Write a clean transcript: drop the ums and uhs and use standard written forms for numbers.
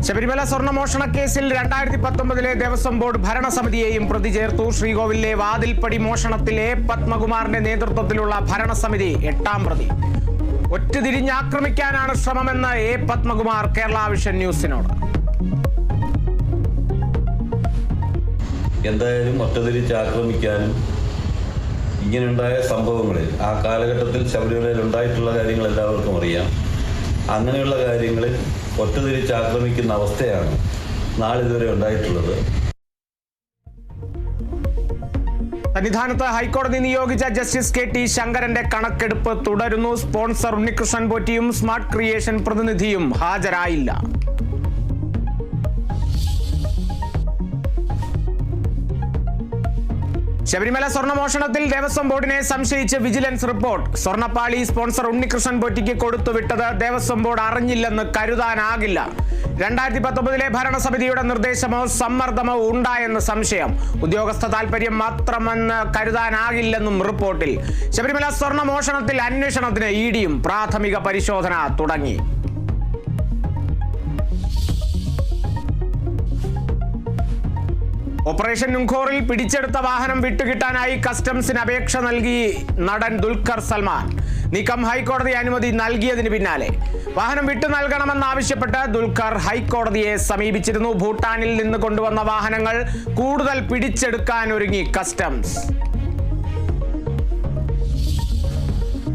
ശബരിമല സ്വർണ്ണമോഷണ കേസിൽ 2019 ദേവസ്വം ബോർഡ് ഭരണസമിതിയെയും പ്രതി ചേർത്തു. ശ്രീകോവിലിലെ വാതിൽപ്പടി മോഷണത്തിലെ പത്മകുമാറിന്റെ നേതൃത്വത്തിലുള്ള ഭരണസമിതി 8ാം പ്രതി. ഒറ്റുതിരിഞ്ഞാക്രമിക്കാനാണ് ശ്രമമെന്ന് എ പത്മകുമാർ കേരള വിഷൻ ന്യൂസിനോട്. എന്തായാലും ഒറ്റതിരിച്ചാക്രമിക്കാനും ഇങ്ങനെയുണ്ടായ സംഭവങ്ങളിൽ ആ കാലഘട്ടത്തിൽ ശബരിമലയിൽ ഉണ്ടായിട്ടുള്ള കാര്യങ്ങൾ എല്ലാവർക്കും അറിയാം. അങ്ങനെയുള്ള കാര്യങ്ങളിൽ ഒറ്റതിരിച്ചാക്രമിക്കുന്ന അവസ്ഥയാണ് നാളിതുവരെ ഉണ്ടായിട്ടുള്ളത്. സന്നിധാനത്ത് ഹൈക്കോടതി നിയോഗിച്ച ജസ്റ്റിസ് KT ശങ്കരന്റെ കണക്കെടുപ്പ് തുടരുന്നു. സ്പോൺസർ ഉണ്ണികൃഷ്ണൻ പോറ്റിയും സ്മാർട്ട് ക്രിയേഷൻ പ്രതിനിധിയും ഹാജരായില്ല. ശബരിമല സ്വർണ്ണമോഷണത്തിൽ ദേവസ്വം ബോർഡിനെ സംശയിച്ച് വിജിലൻസ് റിപ്പോർട്ട്. സ്വർണ്ണപ്പാളി സ്പോൺസർ ഉണ്ണികൃഷ്ണൻ പോറ്റിക്ക് കൊടുത്തുവിട്ടത് ദേവസ്വം ബോർഡ് അറിഞ്ഞില്ലെന്ന് കരുതാനാകില്ല. 2019 ഭരണസമിതിയുടെ നിർദ്ദേശമോ സമ്മർദ്ദമോ ഉണ്ടായെന്ന് സംശയം. ഉദ്യോഗസ്ഥ താൽപര്യം മാത്രമെന്ന് കരുതാനാകില്ലെന്നും റിപ്പോർട്ടിൽ. ശബരിമല സ്വർണ്ണമോഷണത്തിൽ അന്വേഷണത്തിന് EDയും പ്രാഥമിക പരിശോധന തുടങ്ങി. ഓപ്പറേഷൻ നുങ്കോറിൽ പിടിച്ചെടുത്ത വാഹനം വിട്ടുകിട്ടാനായി കസ്റ്റംസിന് അപേക്ഷ നൽകി നടൻ ദുൽഖർ സൽമാൻ. നീക്കം ഹൈക്കോടതി അനുമതി നൽകിയതിന് പിന്നാലെ വാഹനം വിട്ടു നൽകണമെന്നാവശ്യപ്പെട്ട് ദുൽഖർ ഹൈക്കോടതിയെ സമീപിച്ചിരുന്നു. ഭൂട്ടാനിൽ നിന്ന് കൊണ്ടുവന്ന വാഹനങ്ങൾ കൂടുതൽ പിടിച്ചെടുക്കാൻ ഒരുങ്ങി കസ്റ്റംസ്.